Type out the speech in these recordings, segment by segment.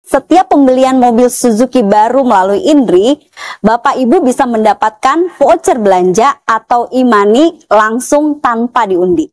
setiap pembelian mobil Suzuki baru melalui Indri, Bapak Ibu bisa mendapatkan voucher belanja atau e-money langsung tanpa diundi.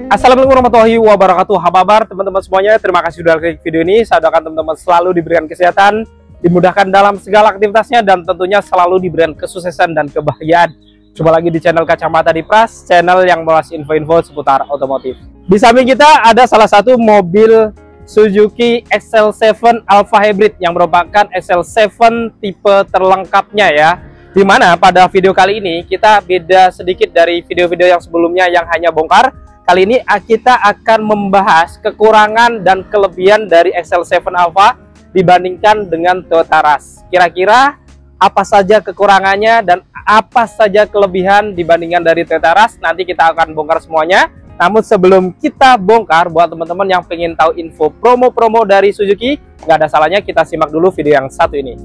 Assalamualaikum warahmatullahi wabarakatuh. Kabar teman-teman semuanya, terima kasih sudah klik video ini. Saya doakan teman-teman selalu diberikan kesehatan, dimudahkan dalam segala aktivitasnya, dan tentunya selalu diberikan kesuksesan dan kebahagiaan. Jumpa lagi di channel Kacamata di Pras, channel yang membahas info-info seputar otomotif. Di samping kita ada salah satu mobil Suzuki XL7 Alpha Hybrid yang merupakan XL7 tipe terlengkapnya ya. Dimana pada video kali ini kita beda sedikit dari video-video yang sebelumnya yang hanya bongkar. Kali ini kita akan membahas kekurangan dan kelebihan dari XL7 Alpha dibandingkan dengan Toyota Rush. Kira-kira apa saja kekurangannya dan apa saja kelebihan dibandingkan dari Toyota Rush? Nanti kita akan bongkar semuanya. Namun sebelum kita bongkar, buat teman-teman yang pengen tahu info promo-promo dari Suzuki, nggak ada salahnya kita simak dulu video yang satu ini.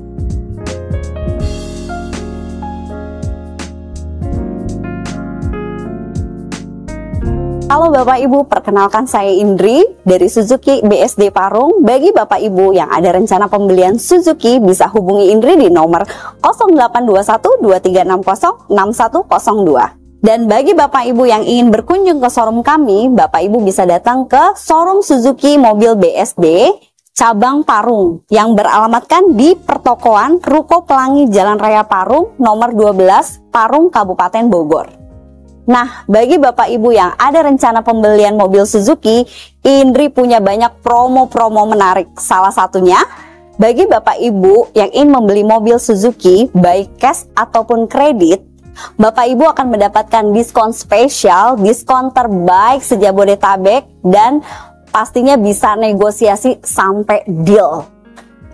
Halo Bapak Ibu, perkenalkan saya Indri dari Suzuki BSD Parung. Bagi Bapak Ibu yang ada rencana pembelian Suzuki bisa hubungi Indri di nomor 082123606102. Dan bagi Bapak Ibu yang ingin berkunjung ke showroom kami, Bapak Ibu bisa datang ke showroom Suzuki mobil BSD cabang Parung yang beralamatkan di pertokoan Ruko Pelangi Jalan Raya Parung nomor 12 Parung Kabupaten Bogor. Nah, bagi Bapak Ibu yang ada rencana pembelian mobil Suzuki, Indri punya banyak promo-promo menarik. Salah satunya, bagi Bapak Ibu yang ingin membeli mobil Suzuki, baik cash ataupun kredit, Bapak Ibu akan mendapatkan diskon spesial, diskon terbaik se-Jabodetabek, dan pastinya bisa negosiasi sampai deal.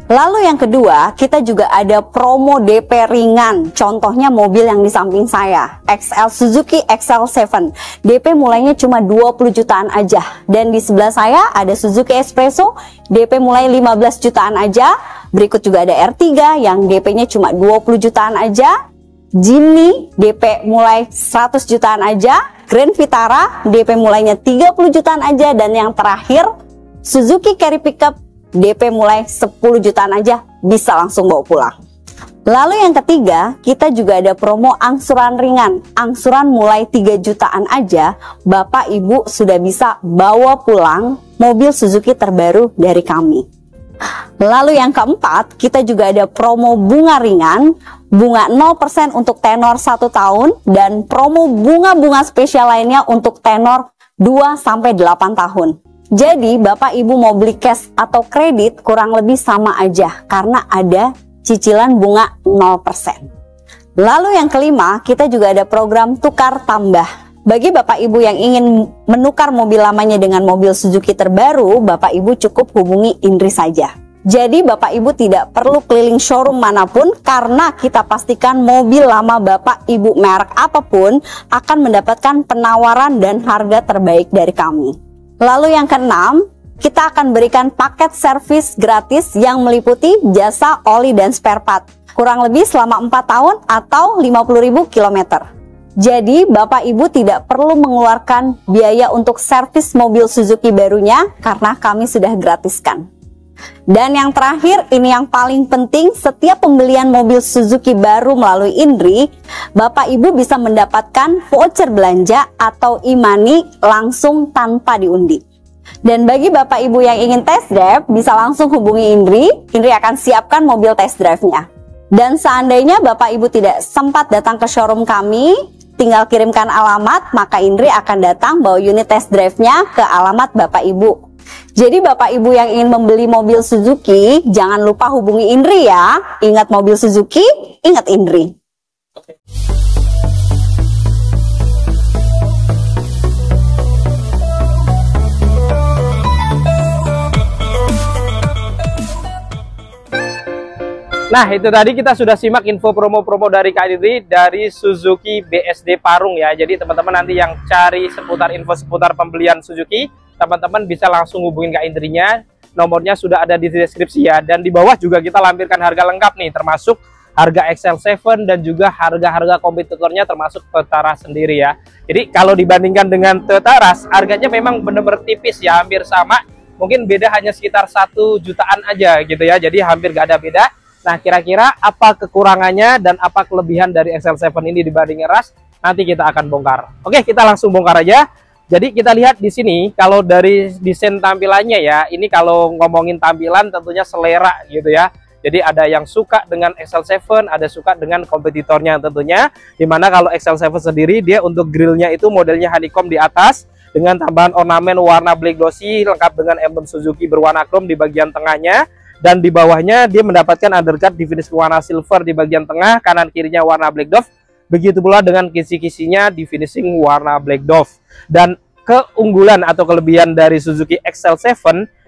Lalu yang kedua, kita juga ada promo DP ringan. Contohnya mobil yang di samping saya, Suzuki XL7. DP mulainya cuma 20 jutaan aja. Dan di sebelah saya ada Suzuki Espresso, DP mulai 15 jutaan aja. Berikut juga ada R3 yang DP-nya cuma 20 jutaan aja. Jimny DP mulai 100 jutaan aja. Grand Vitara DP mulainya 30 jutaan aja. Dan yang terakhir, Suzuki Carry Pickup DP mulai 10 jutaan aja, bisa langsung bawa pulang. Lalu yang ketiga, kita juga ada promo angsuran ringan. Angsuran mulai 3 jutaan aja, Bapak Ibu sudah bisa bawa pulang mobil Suzuki terbaru dari kami. Lalu yang keempat, kita juga ada promo bunga ringan, bunga 0% untuk tenor 1 tahun, dan promo bunga-bunga spesial lainnya untuk tenor 2-8 tahun. Jadi Bapak Ibu mau beli cash atau kredit kurang lebih sama aja karena ada cicilan bunga 0%. Lalu yang kelima, kita juga ada program tukar tambah. Bagi Bapak Ibu yang ingin menukar mobil lamanya dengan mobil Suzuki terbaru, Bapak Ibu cukup hubungi Indri saja. Jadi Bapak Ibu tidak perlu keliling showroom manapun karena kita pastikan mobil lama Bapak Ibu merek apapun akan mendapatkan penawaran dan harga terbaik dari kami. Lalu yang keenam, kita akan berikan paket servis gratis yang meliputi jasa oli dan spare part. Kurang lebih selama 4 tahun atau 50.000 km. Jadi Bapak Ibu tidak perlu mengeluarkan biaya untuk servis mobil Suzuki barunya karena kami sudah gratiskan. Dan yang terakhir, ini yang paling penting, setiap pembelian mobil Suzuki baru melalui Indri, Bapak Ibu bisa mendapatkan voucher belanja atau e-money langsung tanpa diundi. Dan bagi Bapak Ibu yang ingin test drive, bisa langsung hubungi Indri. Indri akan siapkan mobil test drive-nya. Dan seandainya Bapak Ibu tidak sempat datang ke showroom kami, tinggal kirimkan alamat, maka Indri akan datang bawa unit test drive-nya ke alamat Bapak Ibu. Jadi Bapak Ibu yang ingin membeli mobil Suzuki, jangan lupa hubungi Indri ya. Ingat mobil Suzuki, ingat Indri. Nah, itu tadi kita sudah simak info promo-promo dari Kak Indri dari Suzuki BSD Parung ya. Jadi teman-teman nanti yang cari seputar info seputar pembelian Suzuki, teman-teman bisa langsung hubungin Kak Indrinya. Nomornya sudah ada di deskripsi ya. Dan di bawah juga kita lampirkan harga lengkap nih, termasuk harga XL7 dan juga harga-harga kompetitornya termasuk Toyota Rush sendiri ya. Jadi kalau dibandingkan dengan Toyota Rush, harganya memang benar-benar tipis ya, hampir sama. Mungkin beda hanya sekitar 1 jutaan aja gitu ya. Jadi hampir gak ada beda. Nah, kira-kira apa kekurangannya dan apa kelebihan dari XL7 ini dibandingin Rush? Nanti kita akan bongkar. Oke, kita langsung bongkar aja. Jadi kita lihat di sini kalau dari desain tampilannya ya, ini kalau ngomongin tampilan tentunya selera gitu ya. Jadi ada yang suka dengan XL7, ada suka dengan kompetitornya tentunya. Dimana kalau XL7 sendiri dia untuk grillnya itu modelnya honeycomb di atas dengan tambahan ornamen warna black glossy lengkap dengan emblem Suzuki berwarna chrome di bagian tengahnya. Dan di bawahnya dia mendapatkan undercut di finish warna silver di bagian tengah, kanan kirinya warna black dove. Begitu pula dengan kisi-kisinya di finishing warna black dove. Dan keunggulan atau kelebihan dari Suzuki XL7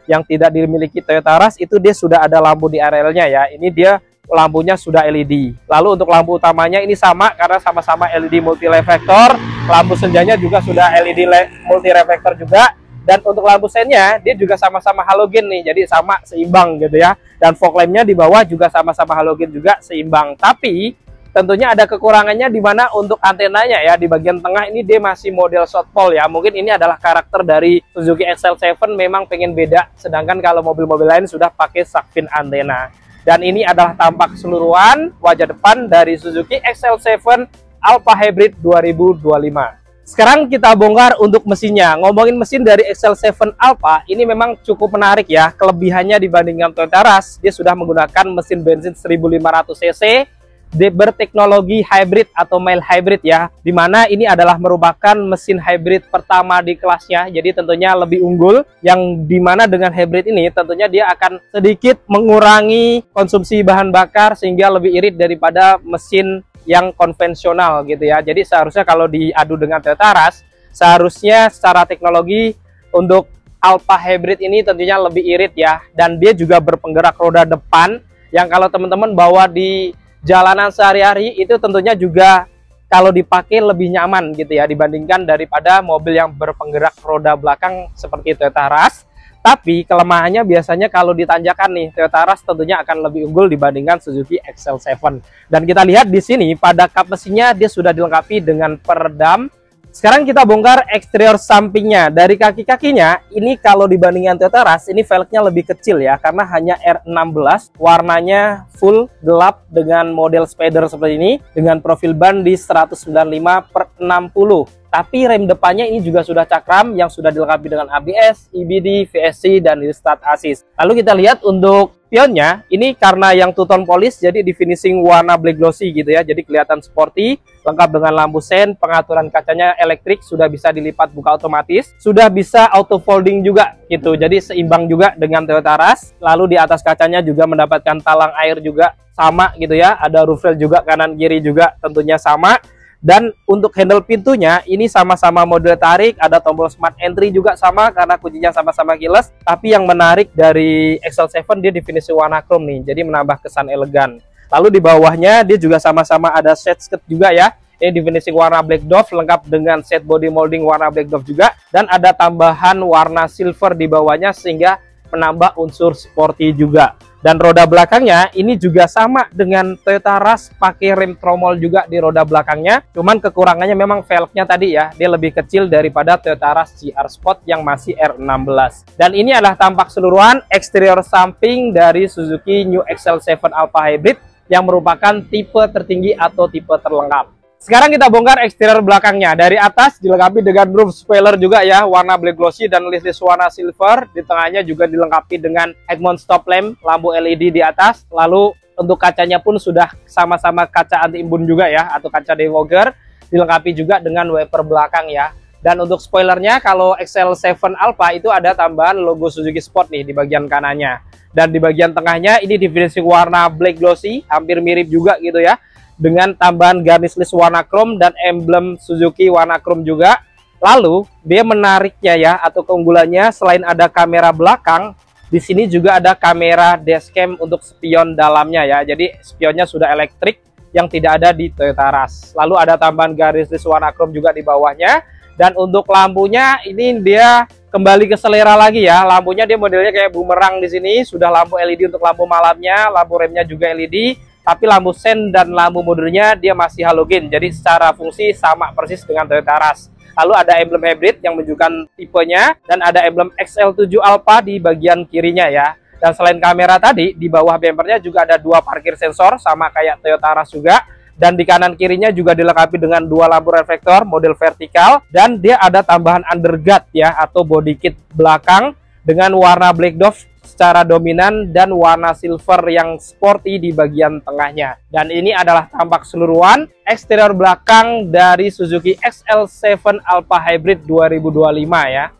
yang tidak dimiliki Toyota Rush itu dia sudah ada lampu di arealnya ya. Ini dia lampunya sudah LED. Lalu untuk lampu utamanya ini sama karena sama-sama LED multi reflektor. Lampu senjanya juga sudah LED multi reflektor juga. Dan untuk lampu sennya dia juga sama-sama halogen nih, jadi sama seimbang gitu ya. Dan fog lampnya di bawah juga sama-sama halogen juga seimbang. Tapi tentunya ada kekurangannya di mana untuk antenanya ya, di bagian tengah ini dia masih model short pole ya. Mungkin ini adalah karakter dari Suzuki XL7, memang pengen beda. Sedangkan kalau mobil-mobil lain sudah pakai shark fin antena. Dan ini adalah tampak keseluruhan wajah depan dari Suzuki XL7 Alpha Hybrid 2025. Sekarang kita bongkar untuk mesinnya. Ngomongin mesin dari XL7 Alpha, ini memang cukup menarik ya. Kelebihannya dibandingkan Toyota Rush, dia sudah menggunakan mesin bensin 1500 cc berteknologi hybrid atau mild hybrid ya, dimana ini adalah merupakan mesin hybrid pertama di kelasnya. Jadi tentunya lebih unggul, yang dimana dengan hybrid ini tentunya dia akan sedikit mengurangi konsumsi bahan bakar sehingga lebih irit daripada mesin yang konvensional gitu ya. Jadi seharusnya kalau diadu dengan Toyota Rush, seharusnya secara teknologi untuk Alpha Hybrid ini tentunya lebih irit ya. Dan dia juga berpenggerak roda depan yang kalau teman-teman bawa di jalanan sehari-hari itu tentunya juga kalau dipakai lebih nyaman gitu ya dibandingkan daripada mobil yang berpenggerak roda belakang seperti Toyota Rush. Tapi kelemahannya biasanya kalau ditanjakan nih, Toyota Rush tentunya akan lebih unggul dibandingkan Suzuki XL7. Dan kita lihat di sini pada kap mesinnya dia sudah dilengkapi dengan peredam. Sekarang kita bongkar eksterior sampingnya. Dari kaki-kakinya ini kalau dibandingkan Toyota Rush ini velgnya lebih kecil ya, karena hanya R16, warnanya full gelap dengan model spider seperti ini dengan profil ban di 195/60. Tapi rem depannya ini juga sudah cakram yang sudah dilengkapi dengan ABS, EBD, VSC, dan start assist. Lalu kita lihat untuk pionnya, ini karena yang two-tone polish jadi di finishing warna black glossy gitu ya. Jadi kelihatan sporty, lengkap dengan lampu sen, pengaturan kacanya elektrik, sudah bisa dilipat buka otomatis, sudah bisa auto folding juga gitu. Jadi seimbang juga dengan Toyota Rush. Lalu di atas kacanya juga mendapatkan talang air juga sama gitu ya. Ada roof rail juga kanan kiri juga tentunya sama. Dan untuk handle pintunya ini sama-sama model tarik, ada tombol smart entry juga sama karena kuncinya sama-sama keyless. Tapi yang menarik dari XL7 dia di finishing warna chrome nih, jadi menambah kesan elegan. Lalu di bawahnya dia juga sama-sama ada set skirt juga ya. Ini di finishing warna black dove lengkap dengan set body molding warna black dove juga, dan ada tambahan warna silver di bawahnya sehingga menambah unsur sporty juga. Dan roda belakangnya ini juga sama dengan Toyota Rush, pakai rem tromol juga di roda belakangnya. Cuman kekurangannya memang velgnya tadi ya, dia lebih kecil daripada Toyota Rush GR Sport yang masih R16. Dan ini adalah tampak keseluruhan eksterior samping dari Suzuki New XL7 Alpha Hybrid yang merupakan tipe tertinggi atau tipe terlengkap. Sekarang kita bongkar eksterior belakangnya. Dari atas dilengkapi dengan roof spoiler juga ya, warna black glossy dan list warna silver. Di tengahnya juga dilengkapi dengan head mount stop lamp, lampu LED di atas. Lalu untuk kacanya pun sudah sama-sama kaca anti embun juga ya, atau kaca defogger. Dilengkapi juga dengan wiper belakang ya. Dan untuk spoilernya, kalau XL7 Alpha itu ada tambahan logo Suzuki Sport nih di bagian kanannya. Dan di bagian tengahnya ini di finishing warna black glossy, hampir mirip juga gitu ya. Dengan tambahan garnish list warna chrome dan emblem Suzuki warna chrome juga. Lalu dia menariknya ya, atau keunggulannya selain ada kamera belakang, di sini juga ada kamera dashcam untuk spion dalamnya ya. Jadi spionnya sudah elektrik yang tidak ada di Toyota Rush. Lalu ada tambahan garnish list warna chrome juga di bawahnya. Dan untuk lampunya ini dia kembali ke selera lagi ya. Lampunya dia modelnya kayak bumerang di sini. Sudah lampu LED untuk lampu malamnya, lampu remnya juga LED. Tapi lampu sen dan lampu mundurnya dia masih halogen. Jadi secara fungsi sama persis dengan Toyota Rush. Lalu ada emblem hybrid yang menunjukkan tipenya. Dan ada emblem XL7 Alpha di bagian kirinya ya. Dan selain kamera tadi, di bawah bumpernya juga ada 2 parkir sensor. Sama kayak Toyota Rush juga. Dan di kanan kirinya juga dilengkapi dengan 2 lampu reflektor model vertikal. Dan dia ada tambahan underguard ya, atau body kit belakang dengan warna black dove secara dominan dan warna silver yang sporty di bagian tengahnya. Dan ini adalah tampak keseluruhan eksterior belakang dari Suzuki XL7 Alpha Hybrid 2025 ya.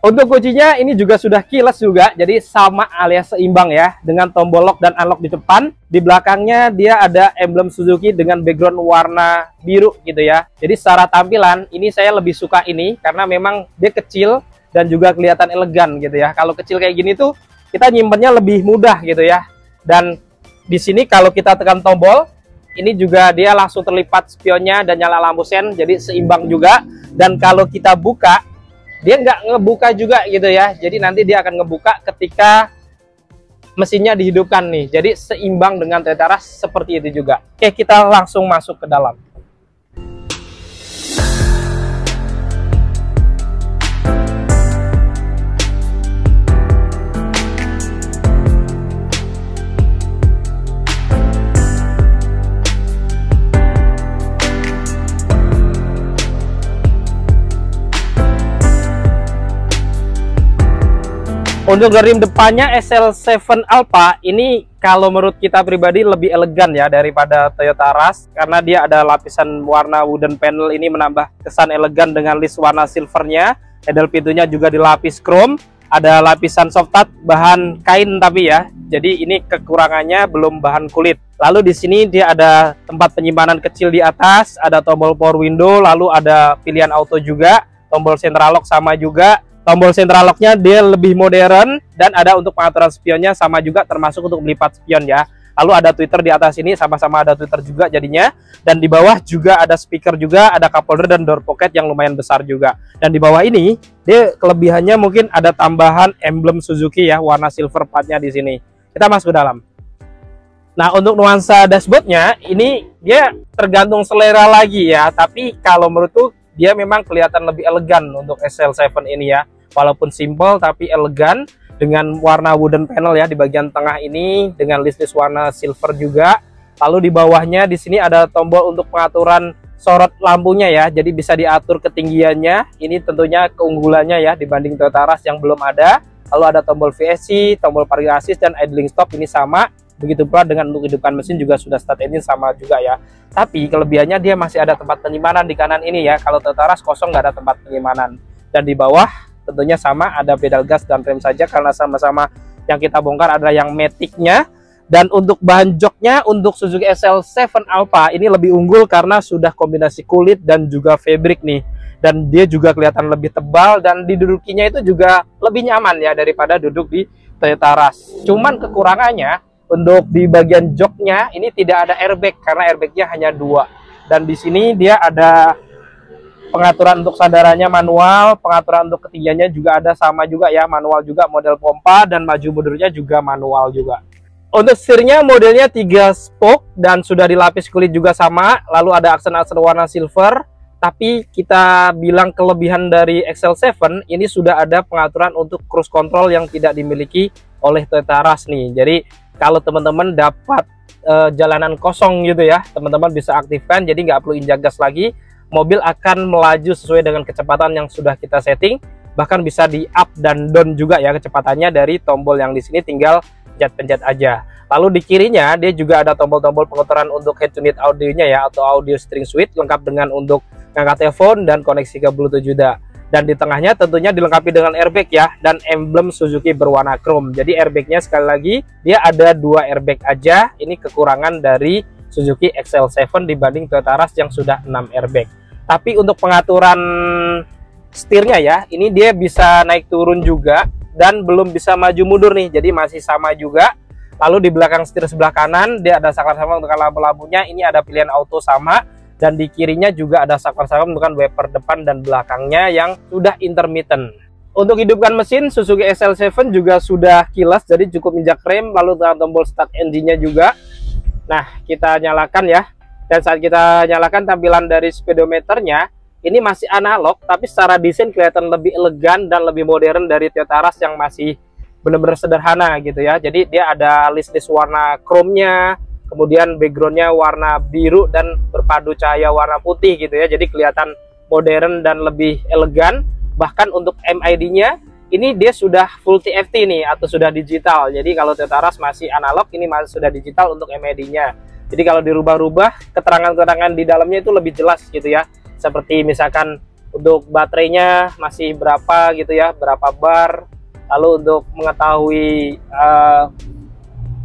Untuk kuncinya ini juga sudah keyless juga, jadi sama alias seimbang ya, dengan tombol lock dan unlock di depan. Di belakangnya dia ada emblem Suzuki dengan background warna biru gitu ya. Jadi secara tampilan ini saya lebih suka ini karena memang dia kecil dan juga kelihatan elegan gitu ya. Kalau kecil kayak gini tuh kita nyimpennya lebih mudah gitu ya. Dan di sini kalau kita tekan tombol, ini juga dia langsung terlipat spionnya dan nyala lampu sen, jadi seimbang juga. Dan kalau kita buka, dia nggak ngebuka juga gitu ya. Jadi nanti dia akan ngebuka ketika mesinnya dihidupkan nih. Jadi seimbang dengan Toyota Rush seperti itu juga. Oke, kita langsung masuk ke dalam. Untuk rim depannya XL7 Alpha ini kalau menurut kita pribadi lebih elegan ya daripada Toyota Rush, karena dia ada lapisan warna wooden panel, ini menambah kesan elegan dengan list warna silvernya. Handle pintunya juga dilapis chrome, ada lapisan soft touch bahan kain tapi ya. Jadi ini kekurangannya belum bahan kulit. Lalu di sini dia ada tempat penyimpanan kecil di atas, ada tombol power window, lalu ada pilihan auto juga, tombol central lock sama juga. Tombol central locknya dia lebih modern dan ada untuk pengaturan spionnya sama juga, termasuk untuk melipat spion ya. Lalu ada tweeter di atas ini, sama-sama ada tweeter juga jadinya. Dan di bawah juga ada speaker juga, ada cup holder dan door pocket yang lumayan besar juga. Dan di bawah ini dia kelebihannya mungkin ada tambahan emblem Suzuki ya, warna silver platnya di sini. Kita masuk ke dalam. Nah, untuk nuansa dashboardnya ini dia tergantung selera lagi ya. Tapi kalau menurutku dia memang kelihatan lebih elegan untuk XL7 ini ya. Walaupun simple tapi elegan dengan warna wooden panel ya di bagian tengah ini dengan list warna silver juga. Lalu di bawahnya di sini ada tombol untuk pengaturan sorot lampunya ya. Jadi bisa diatur ketinggiannya. Ini tentunya keunggulannya ya dibanding Toyota Rush yang belum ada. Lalu ada tombol VSC, tombol parking assist dan idling stop ini sama. Begitu pula dengan untuk hidupkan mesin juga sudah start engine sama juga ya. Tapi kelebihannya dia masih ada tempat penyimpanan di kanan ini ya. Kalau Toyota Rush kosong nggak ada tempat penyimpanan. Dan di bawah tentunya sama ada pedal gas dan rem saja, karena sama-sama yang kita bongkar adalah yang matic-nya. Dan untuk bahan joknya untuk Suzuki XL7 Alpha ini lebih unggul karena sudah kombinasi kulit dan juga fabric nih. Dan dia juga kelihatan lebih tebal dan didudukinya itu juga lebih nyaman ya daripada duduk di Toyota Rush. Cuman kekurangannya untuk di bagian joknya ini tidak ada airbag karena airbagnya hanya 2. Dan di sini dia ada pengaturan untuk sandarannya manual, pengaturan untuk ketinggiannya juga ada sama juga ya, manual juga model pompa, dan maju mundurnya juga manual juga. Untuk setirnya modelnya 3 spoke dan sudah dilapis kulit juga sama, lalu ada aksen-aksen warna silver. Tapi kita bilang kelebihan dari XL7 ini sudah ada pengaturan untuk cruise control yang tidak dimiliki oleh Toyota Rush nih. Jadi kalau teman-teman dapat jalanan kosong gitu ya, teman-teman bisa aktifkan, jadi nggak perlu injak gas lagi. Mobil akan melaju sesuai dengan kecepatan yang sudah kita setting, bahkan bisa di up dan down juga ya kecepatannya dari tombol yang di sini, tinggal pencet-pencet aja. Lalu di kirinya dia juga ada tombol-tombol pengaturan untuk head unit audionya ya, atau audio steering suite, lengkap dengan untuk ngangkat telepon, dan koneksi ke Bluetooth juga. Dan di tengahnya tentunya dilengkapi dengan airbag ya, dan emblem Suzuki berwarna chrome. Jadi airbagnya sekali lagi dia ada 2 airbag aja. Ini kekurangan dari Suzuki XL7 dibanding Toyota Rush yang sudah 6 airbag. Tapi untuk pengaturan setirnya ya, ini dia bisa naik turun juga dan belum bisa maju mundur nih. Jadi masih sama juga. Lalu di belakang setir sebelah kanan dia ada saklar sama untuk lampu-lampunya. Ini ada pilihan auto sama. Dan di kirinya juga ada saklar-saklar untuk wiper depan dan belakangnya yang sudah intermittent. Untuk hidupkan mesin, Suzuki XL7 juga sudah kilas, jadi cukup injak rem, lalu dengan tombol start engine-nya juga. Nah, kita nyalakan ya. Dan saat kita nyalakan, tampilan dari speedometernya ini masih analog, tapi secara desain kelihatan lebih elegan dan lebih modern dari Toyota Rush yang masih benar-benar sederhana gitu ya. Jadi dia ada list-list warna chrome-nya, kemudian backgroundnya warna biru dan berpadu cahaya warna putih gitu ya. Jadi kelihatan modern dan lebih elegan. Bahkan untuk MID-nya ini dia sudah full TFT nih atau sudah digital. Jadi kalau Toyota Rush masih analog, ini masih sudah digital untuk MID-nya. Jadi kalau dirubah-rubah, keterangan-keterangan di dalamnya itu lebih jelas gitu ya. Seperti misalkan untuk baterainya masih berapa gitu ya, berapa bar. Lalu untuk mengetahui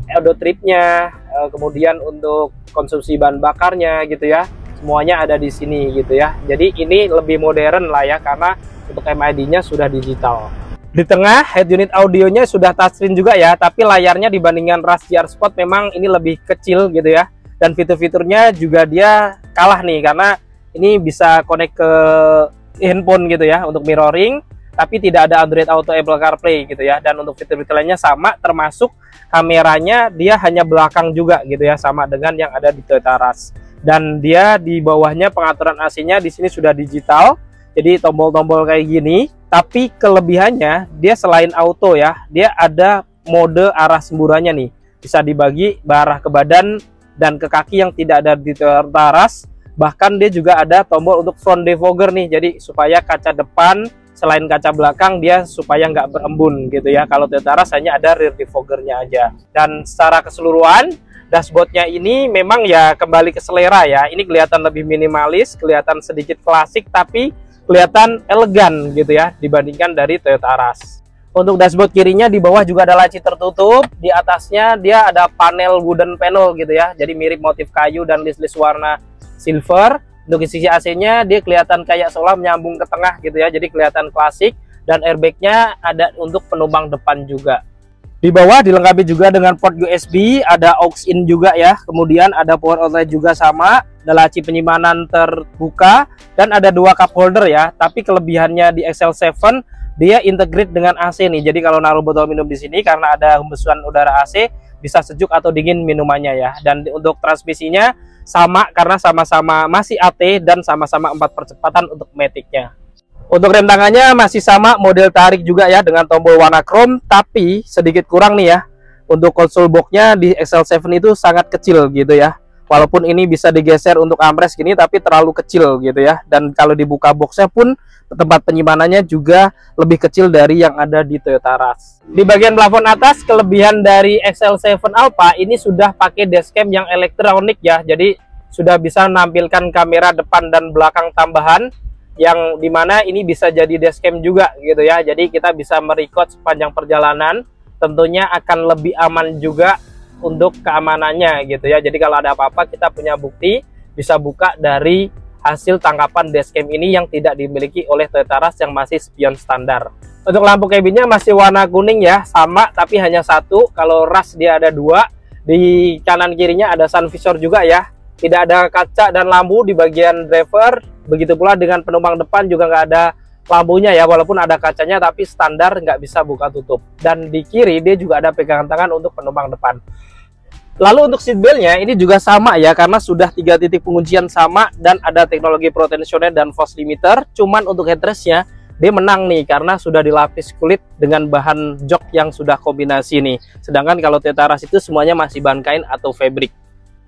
odometernya, kemudian untuk konsumsi bahan bakarnya gitu ya, semuanya ada di sini gitu ya. Jadi ini lebih modern lah ya, karena untuk MID-nya sudah digital. Di tengah head unit audionya sudah touchscreen juga ya, tapi layarnya dibandingkan Rush GR Sport memang ini lebih kecil gitu ya. Dan fitur-fiturnya juga dia kalah nih, karena ini bisa connect ke handphone gitu ya untuk mirroring, tapi tidak ada Android Auto, Apple CarPlay gitu ya. Dan untuk fitur-fitur lainnya sama, termasuk kameranya dia hanya belakang juga gitu ya, sama dengan yang ada di Toyota Rush. Dan dia di bawahnya pengaturan AC-nya di sini sudah digital, jadi tombol-tombol kayak gini. Tapi kelebihannya dia selain auto ya, dia ada mode arah semburannya nih, bisa dibagi arah ke badan dan ke kaki yang tidak ada di Toyota Rush. Bahkan dia juga ada tombol untuk front defogger nih, jadi supaya kaca depan selain kaca belakang dia supaya nggak berembun gitu ya. Kalau Toyota Rush hanya ada rear defoggernya aja. Dan secara keseluruhan dashboardnya ini memang ya kembali ke selera ya. Ini kelihatan lebih minimalis, kelihatan sedikit klasik, tapi kelihatan elegan gitu ya dibandingkan dari Toyota Rush. Untuk dashboard kirinya di bawah juga ada laci tertutup, di atasnya dia ada panel wooden panel gitu ya. Jadi mirip motif kayu dan list-list warna silver. Untuk sisi AC-nya dia kelihatan kayak seolah menyambung ke tengah gitu ya, jadi kelihatan klasik. Dan airbagnya ada untuk penumpang depan juga. Di bawah dilengkapi juga dengan port USB, ada aux-in juga ya, kemudian ada power outlet juga sama, ada laci penyimpanan terbuka, dan ada 2 cup holder ya. Tapi kelebihannya di XL7 dia integrate dengan AC nih, jadi kalau naruh botol minum di sini karena ada hembusan udara AC bisa sejuk atau dingin minumannya ya. Dan untuk transmisinya sama karena sama-sama masih AT dan sama-sama 4 percepatan untuk matic-nya. Untuk rem tangannya masih sama model tarik juga ya dengan tombol warna chrome, tapi sedikit kurang nih ya. Untuk konsol box-nya di XL7 itu sangat kecil gitu ya. Walaupun ini bisa digeser untuk armrest gini, tapi terlalu kecil gitu ya. Dan kalau dibuka boxnya pun tempat penyimpanannya juga lebih kecil dari yang ada di Toyota Rush. Di bagian plafon atas, kelebihan dari XL7 Alpha ini sudah pakai dashcam yang elektronik ya. Jadi sudah bisa menampilkan kamera depan dan belakang tambahan, yang dimana ini bisa jadi dashcam juga gitu ya. Jadi kita bisa merecord sepanjang perjalanan, tentunya akan lebih aman juga untuk keamanannya gitu ya. Jadi kalau ada apa-apa kita punya bukti, bisa buka dari hasil tangkapan dashcam ini yang tidak dimiliki oleh Toyota Rush yang masih spion standar. Untuk lampu cabinnya masih warna kuning ya, sama tapi hanya 1. Kalau Rush dia ada 2. Di kanan kirinya ada sun visor juga ya. Tidak ada kaca dan lampu di bagian driver. Begitu pula dengan penumpang depan juga nggak ada lampunya ya, walaupun ada kacanya tapi standar nggak bisa buka tutup. Dan di kiri dia juga ada pegangan tangan untuk penumpang depan. Lalu untuk seatbeltnya ini juga sama ya, karena sudah 3 titik penguncian sama dan ada teknologi pro tensioner dan force limiter. Cuman untuk headrestnya dia menang nih karena sudah dilapis kulit dengan bahan jok yang sudah kombinasi nih. Sedangkan kalau Toyota Rush itu semuanya masih bahan kain atau fabric.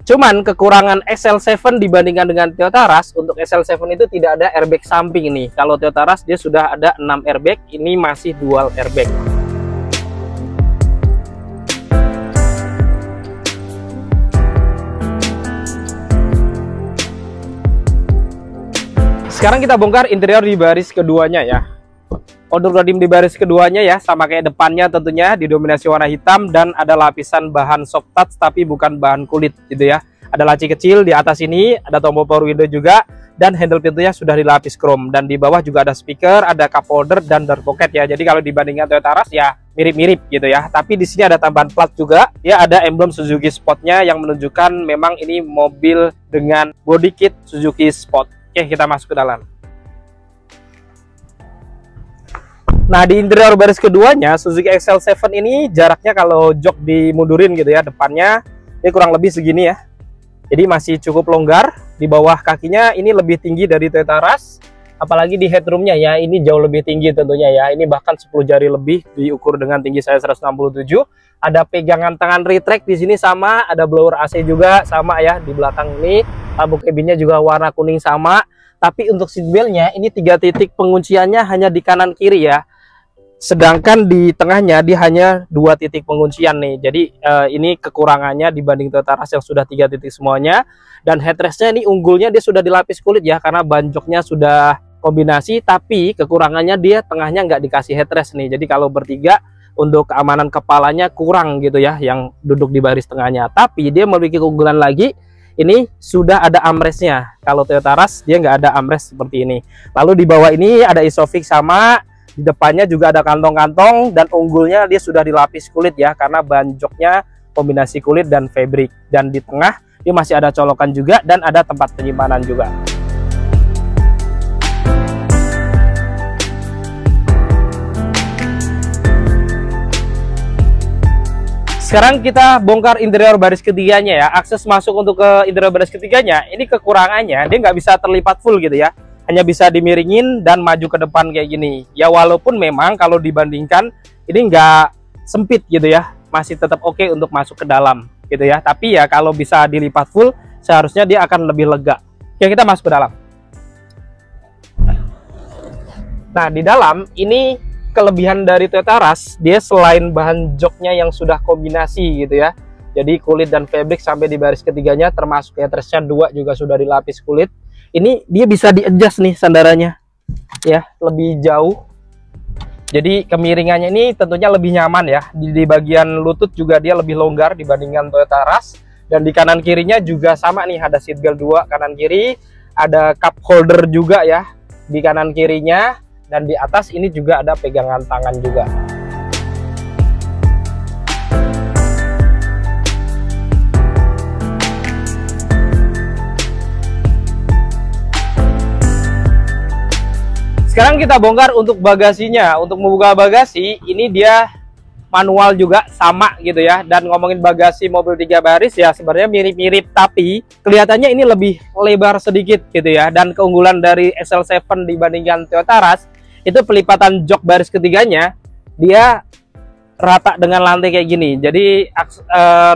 Cuman kekurangan XL7 dibandingkan dengan Toyota Rush, untuk XL7 itu tidak ada airbag samping nih. Kalau Toyota Rush dia sudah ada 6 airbag, ini masih dual airbag. Sekarang kita bongkar interior di baris keduanya ya. Outdoor body di baris keduanya ya, sama kayak depannya tentunya didominasi warna hitam dan ada lapisan bahan soft touch tapi bukan bahan kulit gitu ya. Ada laci kecil di atas ini, ada tombol power window juga, dan handle pintunya sudah dilapis chrome. Dan di bawah juga ada speaker, ada cup holder dan door pocket ya. Jadi kalau dibandingkan Toyota Rush ya mirip-mirip gitu ya. Tapi di sini ada tambahan plat juga. Ya ada emblem Suzuki Sport-nya yang menunjukkan memang ini mobil dengan body kit Suzuki Sport. Oke, kita masuk ke dalam. Nah, di interior baris keduanya Suzuki XL7 ini jaraknya kalau jok dimundurin gitu ya, depannya ini kurang lebih segini ya. Jadi masih cukup longgar. Di bawah kakinya ini lebih tinggi dari Toyota Rush. Apalagi di headroomnya ya, ini jauh lebih tinggi tentunya ya. Ini bahkan 10 jari lebih diukur dengan tinggi saya 167. Ada pegangan tangan retract di sini sama, ada blower AC juga sama ya di belakang ini. Lampu cabinnya juga warna kuning sama. Tapi untuk seatbeltnya ini 3 titik pengunciannya hanya di kanan kiri ya. Sedangkan di tengahnya dia hanya 2 titik penguncian nih. Jadi ini kekurangannya dibanding Toyota Rush yang sudah 3 titik semuanya. Dan headrestnya ini unggulnya dia sudah dilapis kulit ya, karena ban joknya sudah kombinasi. Tapi kekurangannya dia tengahnya nggak dikasih headrest nih. Jadi kalau bertiga untuk keamanan kepalanya kurang gitu ya, yang duduk di baris tengahnya. Tapi dia memiliki keunggulan lagi, ini sudah ada armrestnya. Kalau Toyota Rush dia nggak ada armrest seperti ini. Lalu di bawah ini ada isofix sama. Di depannya juga ada kantong-kantong, dan unggulnya dia sudah dilapis kulit ya, karena ban joknya kombinasi kulit dan fabric. Dan di tengah dia masih ada colokan juga dan ada tempat penyimpanan juga. Sekarang kita bongkar interior baris ketiganya ya. Akses masuk untuk ke interior baris ketiganya, ini kekurangannya dia nggak bisa terlipat full gitu ya. Hanya bisa dimiringin dan maju ke depan kayak gini. Ya walaupun memang kalau dibandingkan ini nggak sempit gitu ya, masih tetap oke untuk masuk ke dalam gitu ya. Tapi ya kalau bisa dilipat full, seharusnya dia akan lebih lega. Oke, kita masuk ke dalam. Nah, di dalam ini kelebihan dari Toyota Rush, dia selain bahan joknya yang sudah kombinasi gitu ya. Jadi kulit dan fabric sampai di baris ketiganya, termasuk headrestnya 2 juga sudah dilapis kulit. Ini dia bisa di-adjust nih sandarannya ya, lebih jauh. Jadi kemiringannya ini tentunya lebih nyaman ya. Di bagian lutut juga dia lebih longgar dibandingkan Toyota Rush. Dan di kanan kirinya juga sama nih, ada seatbelt 2 kanan kiri, ada cup holder juga ya di kanan kirinya, dan di atas ini juga ada pegangan tangan juga. Sekarang kita bongkar untuk bagasinya. Untuk membuka bagasi, ini dia manual juga sama gitu ya. Dan ngomongin bagasi mobil 3 baris ya sebenarnya mirip-mirip, tapi kelihatannya ini lebih lebar sedikit gitu ya. Dan keunggulan dari XL7 dibandingkan Toyota Rush, itu pelipatan jok baris ketiganya dia rata dengan lantai kayak gini. Jadi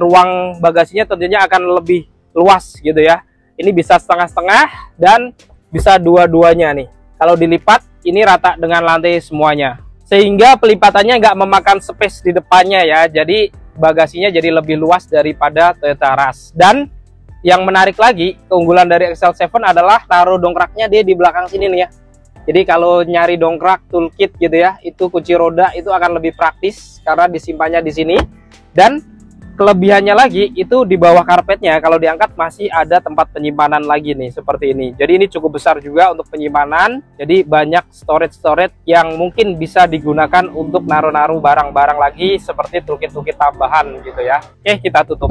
ruang bagasinya tentunya akan lebih luas gitu ya. Ini bisa setengah-setengah dan bisa dua-duanya nih. Kalau dilipat ini rata dengan lantai semuanya, sehingga pelipatannya nggak memakan space di depannya ya. Jadi bagasinya jadi lebih luas daripada Toyota Rush. Dan yang menarik lagi, keunggulan dari XL7 adalah taruh dongkraknya dia di belakang sini nih ya. Jadi kalau nyari dongkrak toolkit gitu ya, itu kunci roda itu akan lebih praktis karena disimpannya di sini. Dan kelebihannya lagi itu di bawah karpetnya kalau diangkat masih ada tempat penyimpanan lagi nih seperti ini. Jadi ini cukup besar juga untuk penyimpanan. Jadi banyak storage yang mungkin bisa digunakan untuk naruh-naruh barang-barang lagi seperti toolkit tambahan gitu ya. Oke, kita tutup.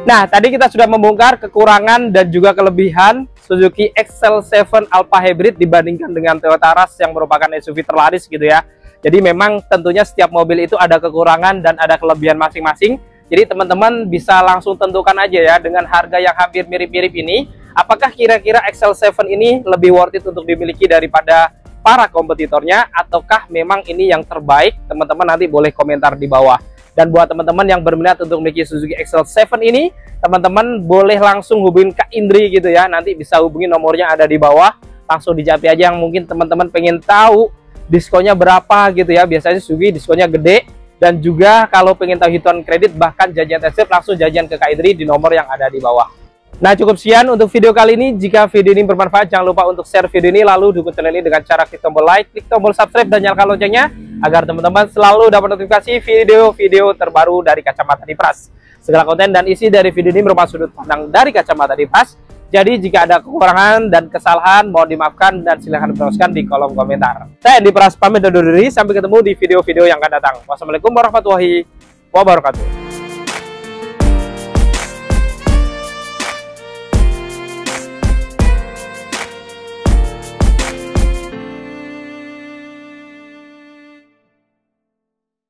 Nah, tadi kita sudah membongkar kekurangan dan juga kelebihan Suzuki XL7 Alpha Hybrid dibandingkan dengan Toyota Rush yang merupakan SUV terlaris gitu ya. Jadi memang tentunya setiap mobil itu ada kekurangan dan ada kelebihan masing-masing. Jadi teman-teman bisa langsung tentukan aja ya dengan harga yang hampir mirip-mirip ini, apakah kira-kira XL7 ini lebih worth it untuk dimiliki daripada para kompetitornya, ataukah memang ini yang terbaik? Teman-teman nanti boleh komentar di bawah. Dan buat teman-teman yang berminat untuk memiliki Suzuki XL7 ini, teman-teman boleh langsung hubungin Kak Indri gitu ya. Nanti bisa hubungi nomornya ada di bawah. Langsung dijawab aja yang mungkin teman-teman pengen tahu diskonnya berapa gitu ya. Biasanya Suzuki diskonnya gede. Dan juga kalau pengen tahu hitungan kredit bahkan janjian test drive, langsung janjian ke Kak Idri di nomor yang ada di bawah. Nah, cukup sekian untuk video kali ini. Jika video ini bermanfaat, jangan lupa untuk share video ini, lalu dukung channel ini dengan cara klik tombol like, klik tombol subscribe, dan nyalakan loncengnya agar teman-teman selalu dapat notifikasi video-video terbaru dari Kacamata Dipras. Segala konten dan isi dari video ini merupakan sudut pandang dari Kacamata Dipras. Jadi jika ada kekurangan dan kesalahan mohon dimaafkan dan silahkan dituliskan di kolom komentar. Saya Andi Pras pamit undur diri, sampai ketemu di video-video yang akan datang. Wassalamualaikum warahmatullahi wabarakatuh.